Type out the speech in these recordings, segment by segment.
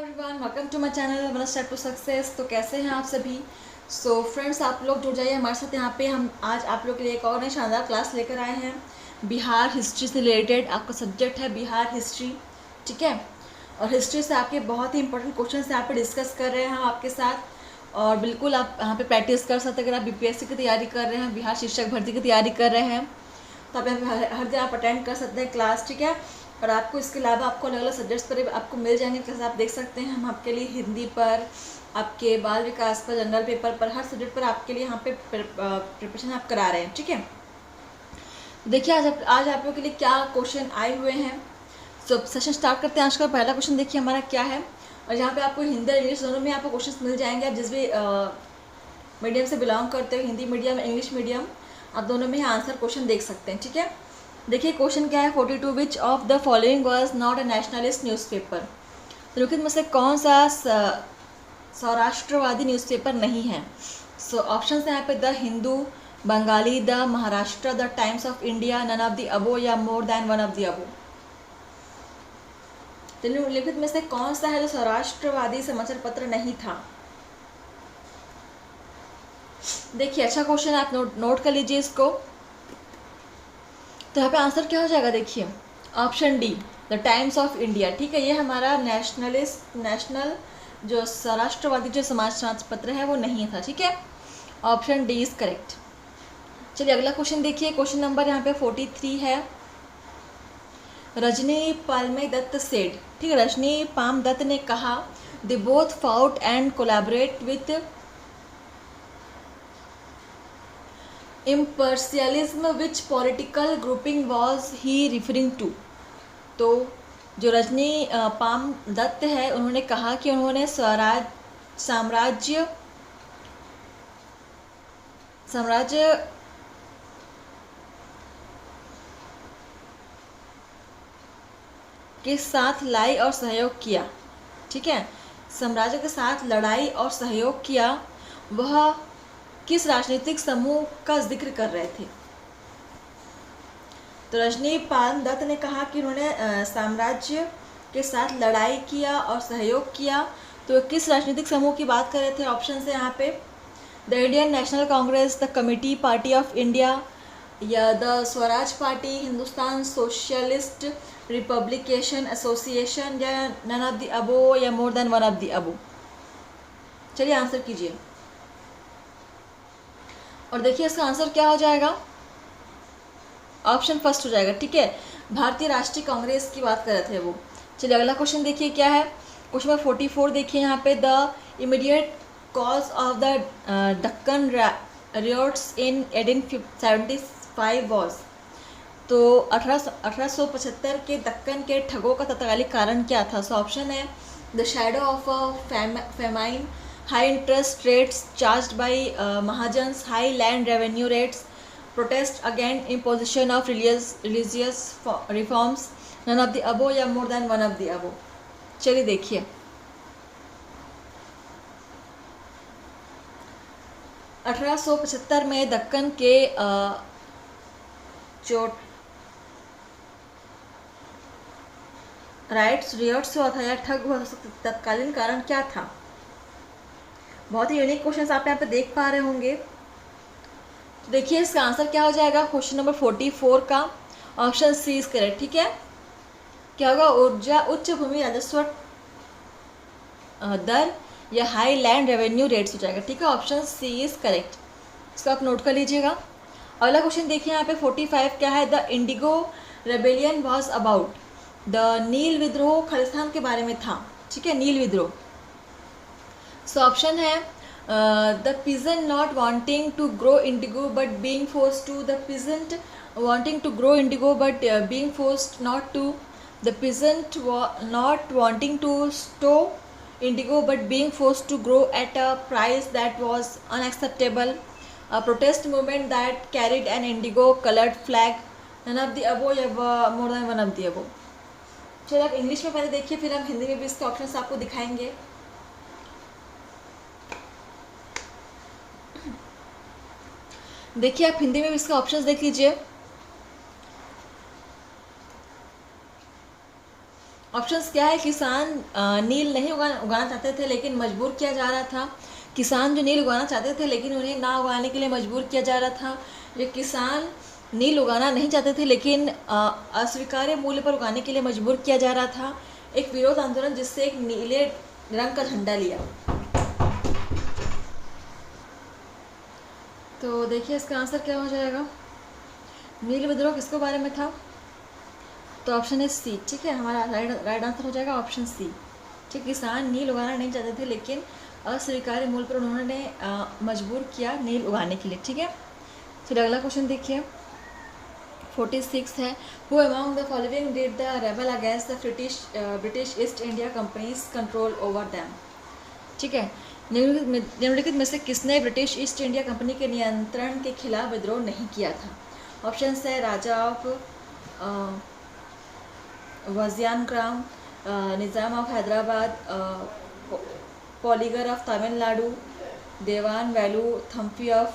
Everyone, welcome to my channel one step to success. तो कैसे हैं आप सभी। फ्रेंड्स, आप लोग जुड़ जाइए हमारे साथ। यहाँ पे हम आज आप लोग के लिए एक और नई शानदार क्लास लेकर आए हैं बिहार हिस्ट्री से रिलेटेड। आपका सब्जेक्ट है बिहार हिस्ट्री, ठीक है। और हिस्ट्री से आपके बहुत ही इंपॉर्टेंट क्वेश्चन यहाँ पे डिस्कस कर रहे हैं हम आपके साथ। और बिल्कुल आप यहाँ पे प्रैक्टिस कर सकते हैं। अगर आप बीपीएससी की तैयारी कर रहे हैं, बिहार शिक्षक भर्ती की तैयारी कर रहे हैं, तो आप यहाँ पे हर जगह आप अटेंड कर सकते हैं क्लास, ठीक है। और आपको इसके अलावा आपको अलग अलग सब्जेक्ट्स पर आपको मिल जाएंगे क्लास। आप देख सकते हैं हम आपके लिए हिंदी पर, आपके बाल विकास पर, जनरल पेपर पर, हर सब्जेक्ट पर आपके लिए यहाँ पे प्रिपरेशन आप करा रहे हैं, ठीक है। देखिए आज आप लोग के लिए क्या क्वेश्चन आए हुए हैं। सेशन स्टार्ट करते हैं। आज का पहला क्वेश्चन देखिए हमारा क्या है। और यहाँ पे आपको हिंदी और इंग्लिश दोनों में आपको क्वेश्चन मिल जाएंगे। आप जिस भी मीडियम से बिलोंग करते हो, हिंदी मीडियम, इंग्लिश मीडियम, आप दोनों में आंसर क्वेश्चन देख सकते हैं, ठीक है। देखिए क्वेश्चन क्या है। 42 which of the following was not a nationalist newspaper. तो लिखित में से कौन सा सौराष्ट्रवादी न्यूज़पेपर नहीं है। ऑप्शन है यहाँ पे the Hindu, Bengali, the Maharashtra, the Times of India, none of the above या more than one of the above. तो निम्नलिखित में से कौन सा है जो सौराष्ट्रवादी समाचार पत्र नहीं था। देखिए अच्छा क्वेश्चन, आप नोट कर लीजिए इसको। तो यहाँ पे आंसर क्या हो जाएगा। देखिए option D, the Times of India, ठीक है। ये हमारा नेशनल जो सौराष्ट्रवादी जो समाचार पत्र है वो नहीं था, ठीक है। Option D is correct. चलिए अगला क्वेश्चन देखिए। क्वेश्चन नंबर यहाँ पे 43 है। रजनी पालमे दत्त सेड, ठीक है। रजनी पाम दत्त ने कहा, they both fought and collaborate with imperialism which political grouping was he referring to. तो जो रजनी पाम दत्त है, उन्होंने कहा कि उन्होंने साम्राज्य के साथ लड़ाई और सहयोग किया, ठीक है। साम्राज्य के साथ लड़ाई और सहयोग किया। वह किस राजनीतिक समूह का जिक्र कर रहे थे। तो रजनी पाल दत्त ने कहा कि उन्होंने साम्राज्य के साथ लड़ाई किया और सहयोग किया। तो किस राजनीतिक समूह की बात कर रहे थे। ऑप्शन है यहाँ पे the Indian National Congress, the committee party of India, या the Swaraj party, Hindustan socialist republication association, या नन ऑफ द अबो या more than one of the above. चलिए आंसर कीजिए। और देखिए इसका आंसर क्या हो जाएगा। ऑप्शन फर्स्ट हो जाएगा, ठीक है। भारतीय राष्ट्रीय कांग्रेस की बात कर रहे थे वो। चलिए अगला क्वेश्चन देखिए क्या है। क्वेश्चन नंबर 44 देखिए यहाँ पे, the immediate cause of the Deccan riots in 1875 was. तो 1875 के दक्कन के ठगों का तत्कालिक कारण क्या था। सो ऑप्शन है the shadow of a famine, high interest rates charged by Mahajans, high land revenue rates, protest against imposition of religious reforms, none of the above या more than one of the above। चलिए देखिए 1875 में दक्कन के जो rights रियोट्स हुआ था या ठग हुआ था, तत्कालीन कारण क्या था। बहुत ही यूनिक क्वेश्चन आप यहाँ पे देख पा रहे होंगे। तो देखिए इसका आंसर क्या हो जाएगा। क्वेश्चन नंबर 44 का ऑप्शन सी इज करेक्ट, ठीक है। क्या होगा, ऊर्जा उच्च भूमि राजस्व दर या हाई लैंड रेवेन्यू रेट्स हो जाएगा, ठीक है। Option C is correct. इसको आप नोट कर लीजिएगा। अगला क्वेश्चन देखिए यहाँ पे 45 क्या है। The indigo rebellion was about. The नील विद्रोह खालिस्तान के बारे में था, ठीक है। नील विद्रोह। सो ऑप्शन है the peasant not wanting to grow indigo but being forced to, the peasant wanting to grow indigo but being forced not to, the peasant not wanting to stow indigo but being forced to grow at a price that was unacceptable, a protest movement that carried an indigo colored flag, none of the above या more than one of the above। चलिए आप English में पहले देखिए, फिर हम हिंदी में भी इसके ऑप्शन आपको दिखाएंगे। देखिए आप हिंदी में भी इसका ऑप्शंस देख लीजिए। ऑप्शंस क्या है, किसान नील नहीं उगाना चाहते थे लेकिन मजबूर किया जा रहा था। किसान जो नील उगाना चाहते थे लेकिन उन्हें ना उगाने के लिए मजबूर किया जा रहा था। ये किसान नील उगाना नहीं चाहते थे लेकिन अस्वीकार्य मूल्य पर उगाने के लिए मजबूर किया जा रहा था। एक विरोध आंदोलन जिससे एक नीले रंग का झंडा लिया। तो देखिए इसका आंसर क्या हो जाएगा। नील विद्रोह किसके बारे में था? तो ऑप्शन है सी, ठीक है, हमारा राइट आंसर हो जाएगा ऑप्शन सी। ठीक, किसान नील उगाना नहीं चाहते थे लेकिन अस्वीकार्य मूल्य पर उन्होंने मजबूर किया नील उगाने के लिए। ठीक है, फिर अगला क्वेश्चन देखिए 46 है, who among the following did the rebel against the British east India companies control over them. ठीक है, निम्नलिखित में से किसने ब्रिटिश ईस्ट इंडिया कंपनी के नियंत्रण के खिलाफ विद्रोह नहीं किया था? ऑप्शन है raja of Vizianagaram, Nizam of Hyderabad, poligar of Tamil Nadu, Dewan Velu Thampi of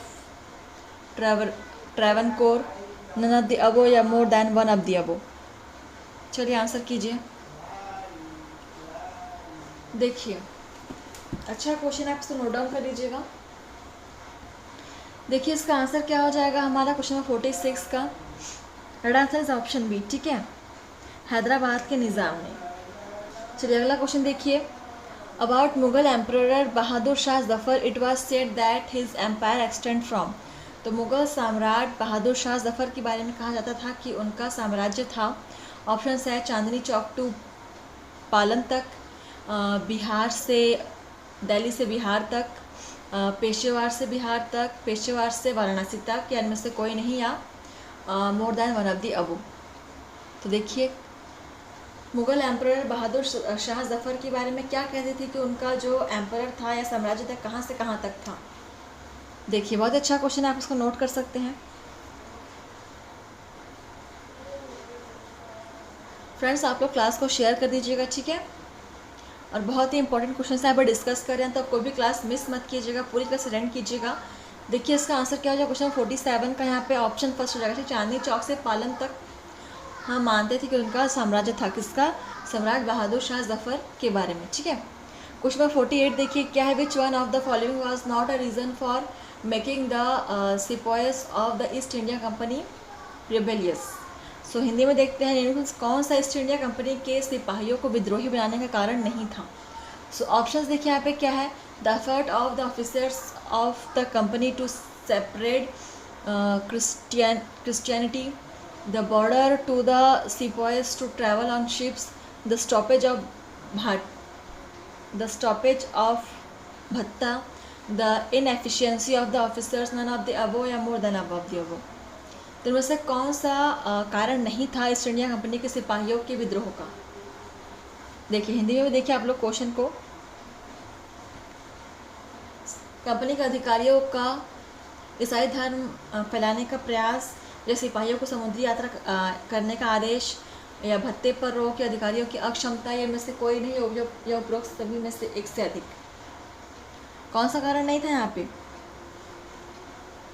Travancore, none of the above या more than one of the above. चलिए आंसर कीजिए। देखिए अच्छा क्वेश्चन है, आप इसको नोट डाउन कर लीजिएगा। देखिए इसका आंसर क्या हो जाएगा हमारा क्वेश्चन नंबर 46 का right answer is option B. ठीक है, हैदराबाद के निज़ाम ने। चलिए अगला क्वेश्चन देखिए, about Mughal emperor Bahadur Shah Zafar it was said that his empire extend from. तो मुगल सम्राट बहादुर शाह जफ़र के बारे में कहा जाता था कि उनका साम्राज्य था। ऑप्शन है चांदनी चौक टू पालन तक, बिहार से दिल्ली से बिहार तक, पेशेवर से बिहार तक, पेशेवर से वाराणसी तक, या इनमें से कोई नहीं, या more than one of the above. तो देखिए मुगल एम्परर बहादुर शाह जफ़र के बारे में क्या कहते थे कि उनका जो एम्परर था या साम्राज्य था कहाँ से कहाँ तक था। देखिए बहुत अच्छा क्वेश्चन है, आप इसको नोट कर सकते हैं। फ्रेंड्स आप लोग क्लास को शेयर कर दीजिएगा, ठीक है, और बहुत ही इंपॉर्टेंट क्वेश्चन है, यहाँ पर डिस्कस कर रहे हैं, तो कोई भी क्लास मिस मत कीजिएगा, पूरी क्लास अटेंड कीजिएगा। देखिए इसका आंसर क्या हो जाएगा क्वेश्चन 47 का, यहाँ पे ऑप्शन फर्स्ट हो जाएगा। ठीक, चांदनी चौक से पालन तक हम मानते थे कि उनका साम्राज्य था, किसका? सम्राट बहादुर शाह जफ़र के बारे में। ठीक है, क्वेश्चन नंबर 48 देखिए क्या है, which one of the following was not a reason for making the sepoys of the East India Company rebellious. So Hindi में देखते हैं कौन सा ईस्ट इंडिया कंपनी के सिपाहियों को विद्रोही बनाने का कारण नहीं था। सो ऑप्शंस देखिए यहाँ पे क्या है, the effort of the officers of the company to separate Christianity, the border to the sepoys to travel on ships, the stoppage of bhatta, the inefficiency of the officers, none of the above या more than above the above. तो इनमें से कौन सा कारण नहीं था east India company के सिपाहियों के विद्रोह का? देखिए हिंदी में भी देखिए आप लोग क्वेश्चन को, कंपनी के अधिकारियों का ईसाई धर्म फैलाने का प्रयास, या सिपाहियों को समुद्री यात्रा करने का आदेश, या भत्ते पर रोक, या अधिकारियों की अक्षमता, या में से कोई नहीं, या उपरोक्त सभी में से एक से अधिक। कौन सा कारण नहीं था यहाँ पे?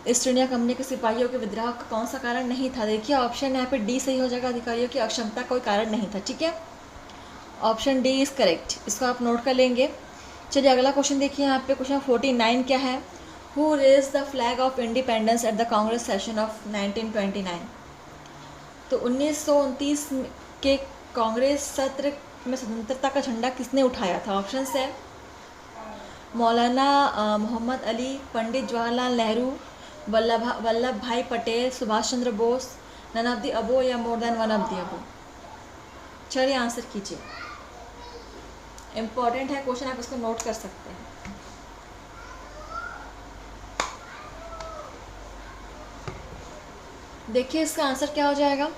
ईस्ट इंडिया कंपनी के सिपाहियों के विद्रोह का कौन सा कारण नहीं था? देखिए ऑप्शन यहाँ पे डी सही हो जाएगा, अधिकारियों की अक्षमता कोई कारण नहीं था। ठीक है, ऑप्शन डी इज करेक्ट, इसको आप नोट कर लेंगे। चलिए अगला क्वेश्चन देखिए, यहाँ पे क्वेश्चन 49 क्या है, who raise the flag of independence at the Congress session of 1929। तो 1929 के कांग्रेस सत्र में स्वतंत्रता का झंडा किसने उठाया था? ऑप्शन है मौलाना Mohammad Ali, Pandit Jawaharlal Nehru, Vallabh Bhai Patel, Subhash Chandra Bose, none of the above या more than one of the above. चलिए आंसर कीजिए, इम्पॉर्टेंट है क्वेश्चन, आप इसको नोट कर सकते हैं। देखिए इसका आंसर क्या हो जाएगा,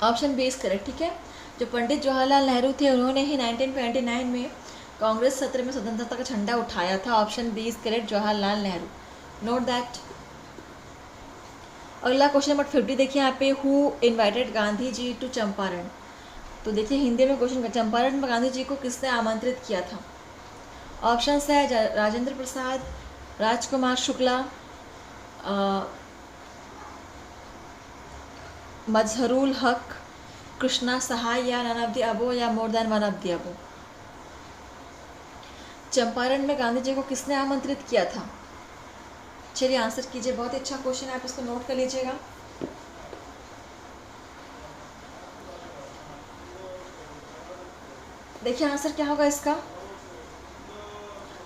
ऑप्शन बी इज करेक्ट। ठीक है, जो पंडित जवाहरलाल नेहरू थे उन्होंने ही 1929 में कांग्रेस सत्र में स्वतंत्रता का झंडा उठाया था। Option B is correct, Jawaharlal Nehru, note that. अगला क्वेश्चन नंबर 50 देखिए यहाँ पे, who invited Gandhi ji to Champaran. तो देखिए हिंदी में क्वेश्चन, चंपारण में गांधी जी को किसने आमंत्रित किया था? ऑप्शन है राजेंद्र प्रसाद, राजकुमार शुक्ला, मजहरुल हक, कृष्णा सहाय या नन ऑफ द अबो या more than one of the अबो। चंपारण में गांधी जी को किसने आमंत्रित किया था? चलिए आंसर कीजिए, बहुत ही अच्छा क्वेश्चन है, आप इसको नोट कर लीजिएगा। देखिए आंसर क्या होगा इसका,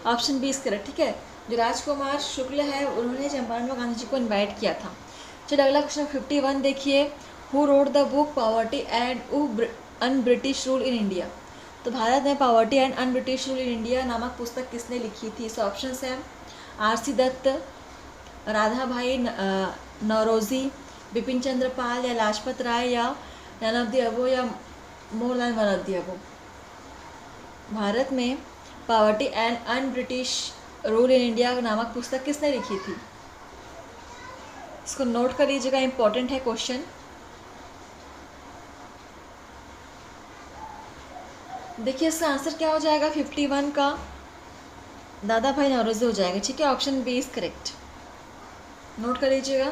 ऑप्शन बी इज करेक्ट, ठीक है। जो राजकुमार शुक्ल है उन्होंने चंपारण में गांधी जी को इनवाइट किया था। चलिए अगला क्वेश्चन 51 देखिए, who wrote the book poverty and un British rule in India. तो भारत में poverty and un British rule in India नामक पुस्तक किसने लिखी थी? इस ऑप्शन है आर.सी. दत्त, राधा भाई नौरोजी, बिपिन चंद्र पाल या लाजपत राय या नन ऑफ द अबो या more than one of the above. Bharat में poverty and un British rule in India नामक पुस्तक किसने लिखी थी? इसको नोट कर लीजिएगा, इंपॉर्टेंट है क्वेश्चन। देखिए इसका आंसर क्या हो जाएगा 51 का, दादा भाई नौरोजी हो जाएगा, ठीक है। Option B is correct, note कर लीजिएगा।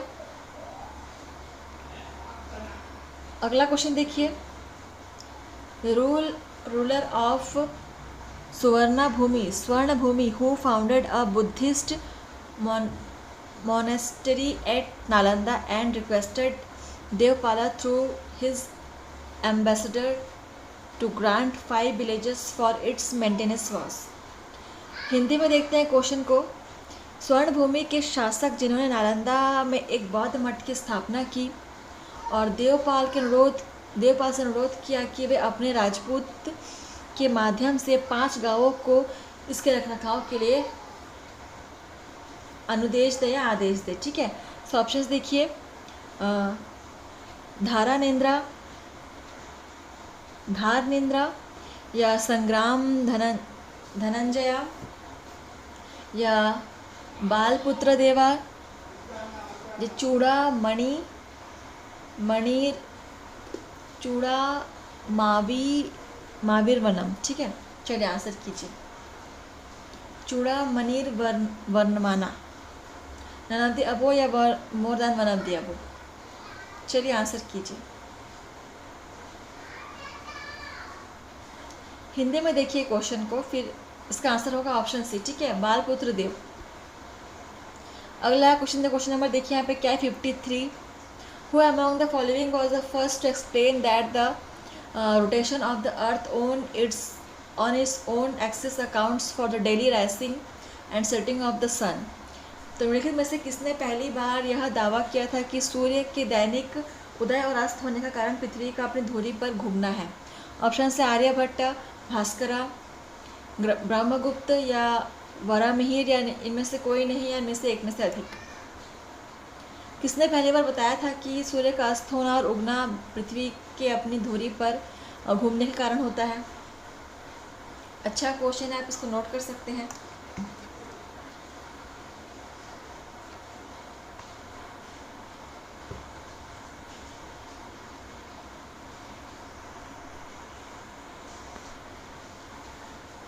अगला क्वेश्चन देखिए, ruler of Swarna Bhumi who founded a Buddhist monastery at Nalanda and requested Devpala through his ambassador to grant 5 villages for its maintenance was। Hindi में देखते हैं क्वेश्चन को। स्वर्ण भूमि के शासक जिन्होंने नालंदा में एक बौद्ध मठ की स्थापना की और देवपाल से अनुरोध किया कि वे अपने राजपूत के माध्यम से 5 गांवों को इसके रखरखाव के लिए अनुदेश दे या आदेश दे, ठीक है। सो ऑप्शंस देखिए, धारनेन्द्रा या संग्राम धनंजया या बालपुत्र देवा या चूड़ा मावीर वनम, ठीक है। चलिए आंसर कीजिए, चूड़ा मनीर वर्णमाना, नन ऑफ द अबो या more than one of the above. चलिए आंसर कीजिए। हिंदी में देखिए क्वेश्चन को, फिर इसका आंसर होगा ऑप्शन सी, ठीक है, बालपुत्र देव। अगला क्वेश्चन नंबर देखिए यहाँ पे क्या है 53, who among the following was the first to explain that the rotation of the earth on its own axis accounts for the daily rising and setting of the sun। तो निम्नलिखित में से किसने पहली बार यह दावा किया था कि सूर्य के दैनिक उदय और अस्त होने का कारण पृथ्वी का अपनी धुरी पर घूमना है? ऑप्शन से आर्यभट्ट, भास्करा, ब्रह्मगुप्त या वरामिहिर या इनमें से कोई नहीं या इनमें से एक में से अधिक। किसने पहली बार बताया था कि सूर्य का अस्त होना और उगना पृथ्वी के अपनी धुरी पर घूमने के कारण होता है? अच्छा क्वेश्चन है, आप इसको नोट कर सकते हैं।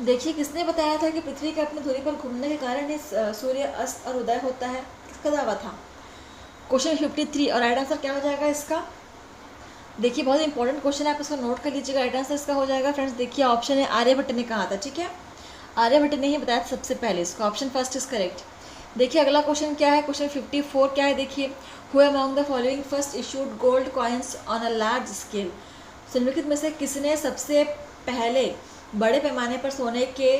देखिए किसने बताया था कि पृथ्वी के अपनी धुरी पर घूमने के कारण ही सूर्य अस्त और उदय होता है? किसका दावा था? क्वेश्चन 53 और राइट आंसर क्या हो जाएगा इसका? देखिए बहुत इंपॉर्टेंट क्वेश्चन है, आप इसको नोट कर लीजिएगा। राइट आंसर इसका हो जाएगा फ्रेंड्स, देखिए ऑप्शन है आर्यभट्ट ने कहा था, ठीक है। आर्यभट्ट ने ही बताया था सबसे पहले इसको, ऑप्शन फर्स्ट इज करेक्ट। देखिए अगला क्वेश्चन क्या है, क्वेश्चन 54 क्या है देखिए, who among the following first issued gold coins on a large scale. निम्नलिखित में से किसने सबसे पहले बड़े पैमाने पर सोने के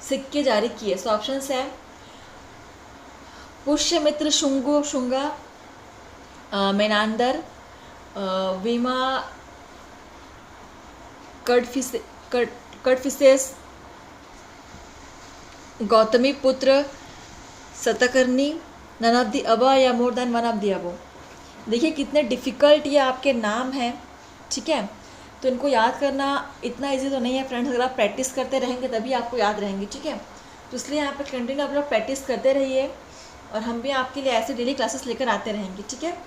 सिक्के जारी किए? सो ऑप्शन है पुष्यमित्र शुंगा, मेनांदर, वीमा Kadphises, Gautami Putra Satakarni, none of the above या more than one of the above. देखिए कितने डिफ़िकल्ट ये आपके नाम हैं, ठीक है। तो इनको याद करना इतना इजी तो नहीं है फ्रेंड्स, अगर आप प्रैक्टिस करते रहेंगे तभी आपको याद रहेंगे, ठीक है। तो इसलिए यहाँ पर कंटिन्यू आप लोग प्रैक्टिस करते रहिए और हम भी आपके लिए ऐसे डेली क्लासेस लेकर आते रहेंगे, ठीक है।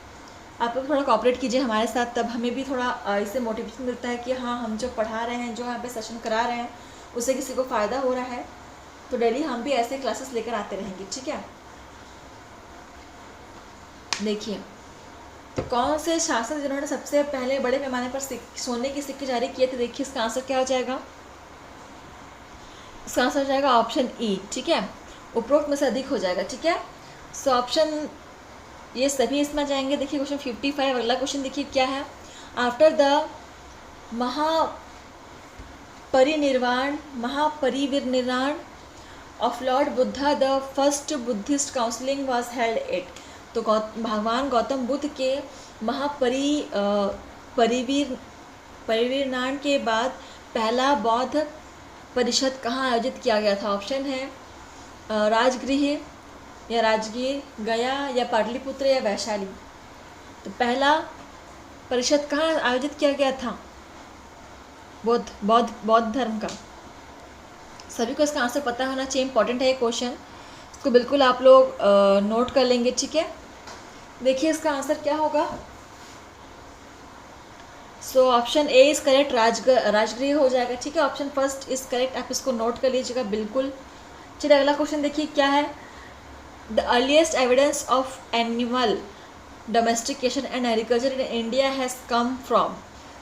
आप लोग थोड़ा कॉपरेट कीजिए हमारे साथ, तब हमें भी थोड़ा इससे मोटिवेशन मिलता है कि हाँ हम जो पढ़ा रहे हैं, जो यहाँ पे सेशन करा रहे हैं, उससे किसी को फ़ायदा हो रहा है। तो डेली हम भी ऐसे क्लासेस लेकर आते रहेंगे, ठीक है। देखिए तो कौन से शासक जिन्होंने सबसे पहले बड़े पैमाने पर सोने के सिक्के जारी किए थे? देखिए इसका आंसर क्या हो जाएगा, इसका आंसर हो जाएगा ऑप्शन ई। ठीक है, उपरोक्त में से अधिक हो जाएगा। ठीक है, सो ऑप्शन ये सभी इसमें जाएंगे। देखिए क्वेश्चन 55 अगला क्वेश्चन देखिए क्या है। After the Mahaparinirvan of Lord Buddha the first Buddhist counselling was held at. तो भगवान गौतम बुद्ध के परिनिर्वाण के बाद पहला बौद्ध परिषद कहाँ आयोजित किया गया था? ऑप्शन है राजगृह या राजगीर, गया या पाटलिपुत्र या वैशाली। तो पहला परिषद कहाँ आयोजित किया गया था? बौद्ध धर्म का। सभी को इसका आंसर पता होना चाहिए, इंपॉर्टेंट है ये क्वेश्चन, इसको बिल्कुल आप लोग नोट कर लेंगे। ठीक है, देखिए इसका आंसर क्या होगा। So option A is correct, Rajgriha हो जाएगा। ठीक है, ऑप्शन फर्स्ट इज करेक्ट, आप इसको नोट कर लीजिएगा बिल्कुल। चलिए अगला क्वेश्चन देखिए क्या है। The earliest evidence of animal domestication and agriculture in India has come from.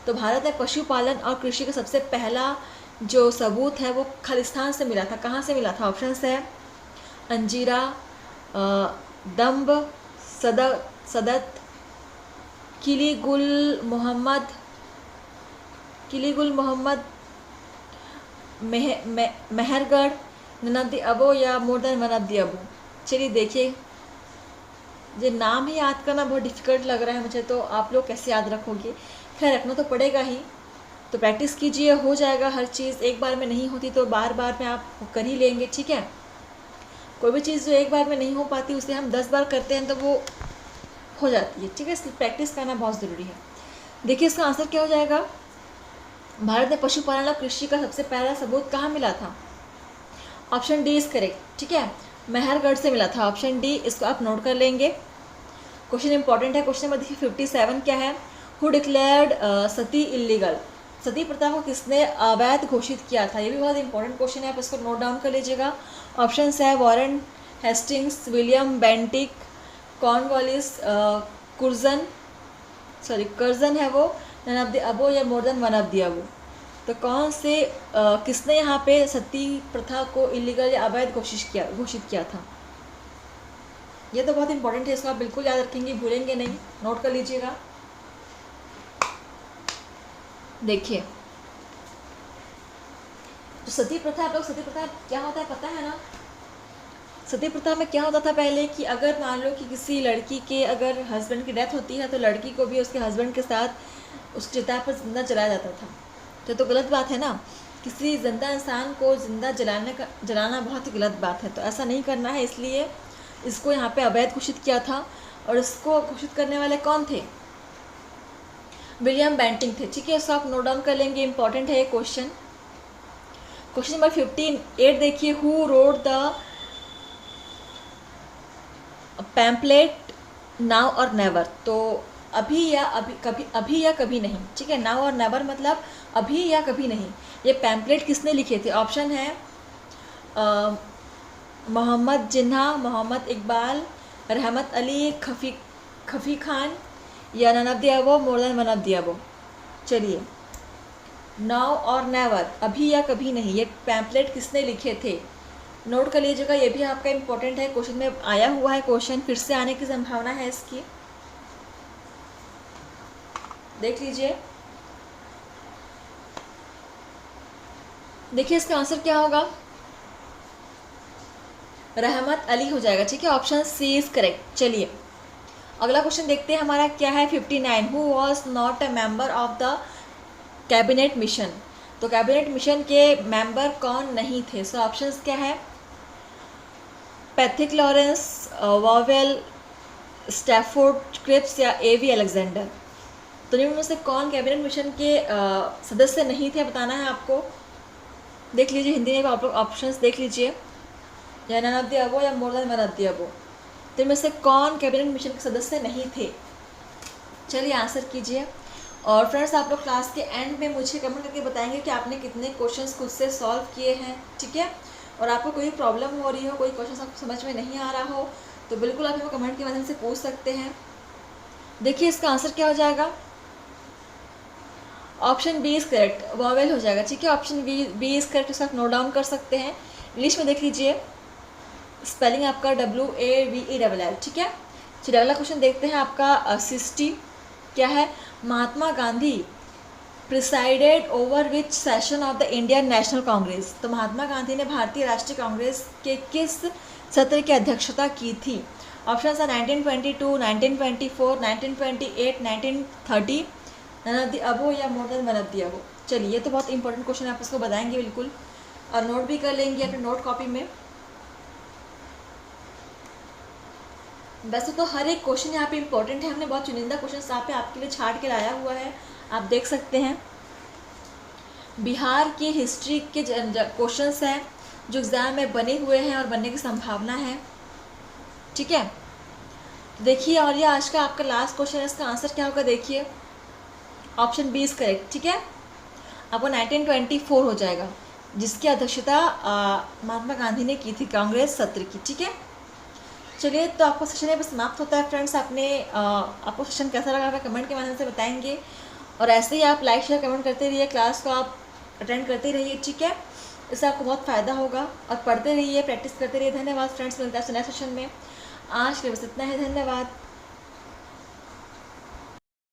तो भारत में पशुपालन और कृषि का सबसे पहला जो सबूत है वो खालिस्तान से मिला था। कहाँ से मिला था? ऑप्शन है अंजीरा, दम्ब, सदत, किलीगुल मोहम्मद, मेहरगढ़, ननब अबो या more than one of the above. चलिए देखिए, ये नाम ही याद करना बहुत डिफ़िकल्ट लग रहा है मुझे, तो आप लोग कैसे याद रखोगे? खैर रखना तो पड़ेगा ही, तो प्रैक्टिस कीजिए, हो जाएगा हर चीज़। एक बार में नहीं होती तो बार बार में आप कर ही लेंगे। ठीक है, कोई भी चीज़ जो एक बार में नहीं हो पाती उसे हम 10 बार करते हैं तो वो हो जाती है। ठीक है, इसलिए प्रैक्टिस करना बहुत ज़रूरी है। देखिए इसका आंसर क्या हो जाएगा। भारत में पशुपालन और कृषि का सबसे पहला सबूत कहाँ मिला था? Option D is correct. ठीक है, मेहरगढ़ से मिला था, ऑप्शन डी, इसको आप नोट कर लेंगे। क्वेश्चन इंपॉर्टेंट है। क्वेश्चन नंबर देखिए 57 क्या है। Who declared sati illegal. Sati प्रथा को किसने अवैध घोषित किया था? ये भी बहुत इंपॉर्टेंट क्वेश्चन है, आप इसको नोट डाउन कर लीजिएगा। ऑप्शन है Warren Hastings, William Bentinck, Cornwallis Curzon है वो, नन ऑफ द अबो या more than one of the above. तो कौन से किसने यहाँ पे सती प्रथा को इलीगल या अवैध घोषित किया था? ये तो बहुत इंपॉर्टेंट है, इसको आप बिल्कुल याद रखेंगे, भूलेंगे नहीं, नोट कर लीजिएगा। देखिए तो सती प्रथा, आप लोग सती प्रथा क्या होता है पता है ना? सती प्रथा में क्या होता था पहले कि अगर मान लो कि किसी लड़की के अगर हस्बैंड की डेथ होती है तो लड़की को भी उसके हस्बैंड के साथ उस चिता पर जिंदा जलाया जाता था। तो गलत बात है ना, किसी जिंदा इंसान को जिंदा जलाना बहुत ही गलत बात है, तो ऐसा नहीं करना है। इसलिए इसको यहाँ पे अवैध घोषित किया था, और इसको घोषित करने वाले कौन थे? विलियम बेंटिक थे। ठीक है, इसको आप नोट डाउन कर लेंगे, इंपॉर्टेंट है ये क्वेश्चन। क्वेश्चन नंबर 58 देखिए। Who wrote the pamphlet now और नेवर। तो अभी या कभी नहीं। ठीक है, नाउ और नेवर मतलब अभी या कभी नहीं। ये पैम्पलेट किसने लिखे थे? ऑप्शन है मोहम्मद जिन्ना, मोहम्मद इकबाल, रहमत अली, खफी खान या none of the above, more than one of the above. चलिए, नाउ और नेवर, अभी या कभी नहीं, ये पैम्पलेट किसने लिखे थे? नोट कर लीजिएगा, ये भी आपका इंपॉर्टेंट है, क्वेश्चन में आया हुआ है, क्वेश्चन फिर से आने की संभावना है इसकी, देख लीजिए। देखिए इसका आंसर क्या होगा, रहमत अली हो जाएगा। ठीक है, ऑप्शन सी इज करेक्ट। चलिए अगला क्वेश्चन देखते हैं हमारा क्या है। 59 who was not a member of the cabinet mission. तो कैबिनेट मिशन के मेंबर कौन नहीं थे? सो ऑप्शंस क्या है? Pethick Lawrence, Wavell, Stafford Cripps या एवी अलेक्जेंडर। तो निम्न में से कौन कैबिनेट मिशन के सदस्य नहीं थे, बताना है आपको। देख लीजिए, हिंदी में आप लोग ऑप्शंस देख लीजिए, या नन ऑफ द अबो या more than one of the above. तो इनमें से कौन कैबिनेट मिशन के सदस्य नहीं थे? चलिए आंसर कीजिए। और फ्रेंड्स आप लोग क्लास के एंड में मुझे कमेंट करके बताएंगे कि आपने कितने क्वेश्चंस खुद से सॉल्व किए हैं। ठीक है, और आपको कोई प्रॉब्लम हो रही हो, कोई क्वेश्चन आपको समझ में नहीं आ रहा हो, तो बिल्कुल आप हमें कमेंट के माध्यम से पूछ सकते हैं। देखिए इसका आंसर क्या हो जाएगा, option B is correct, Wavell हो जाएगा। ठीक है, ऑप्शन बी इज करेक्ट, इसका आप नोट डाउन कर सकते हैं। इंग्लिश में देख लीजिए, स्पेलिंग आपका WAVELL। ठीक है, चलिए अगला क्वेश्चन देखते हैं आपका 60 क्या है, Mahatma Gandhi presided over which session of the Indian National Congress. तो महात्मा गांधी ने भारतीय राष्ट्रीय कांग्रेस के किस सत्र की अध्यक्षता की थी। ऑप्शन है 1922, 1924, 1928, 1930, नन ऑफ द अबो या more than one of the above. चलिए, ये तो बहुत इंपॉर्टेंट क्वेश्चन है, आप इसको बताएंगे बिल्कुल और नोट भी कर लेंगे अपने नोट कॉपी में। वैसे तो हर एक क्वेश्चन यहाँ पे इंपॉर्टेंट है, हमने बहुत चुनिंदा क्वेश्चन यहाँ पे आपके लिए छाट के लाया हुआ है, आप देख सकते हैं। बिहार की हिस्ट्री के क्वेश्चंस हैं जो एग्ज़ाम में बने हुए हैं और बनने की संभावना है। ठीक है, देखिए, और ये आज का आपका लास्ट क्वेश्चन है, इसका आंसर क्या होगा, देखिए ऑप्शन बी इज करेक्ट। ठीक है, आपको 1924 हो जाएगा, जिसकी अध्यक्षता महात्मा गांधी ने की थी कांग्रेस सत्र की। ठीक है, चलिए, तो आपको सेशन यहाँ पर समाप्त होता है फ्रेंड्स। आपको सेशन कैसा लगा हमें कमेंट के माध्यम से बताएंगे, और ऐसे ही आप लाइक शेयर कमेंट करते रहिए, क्लास को आप अटेंड करते रहिए। ठीक है, इससे आपको बहुत फ़ायदा होगा, और पढ़ते रहिए, प्रैक्टिस करते रहिए। धन्यवाद फ्रेंड्स, मिलता है नेक्स्ट सेशन में। आज के लिए बस इतना है, धन्यवाद।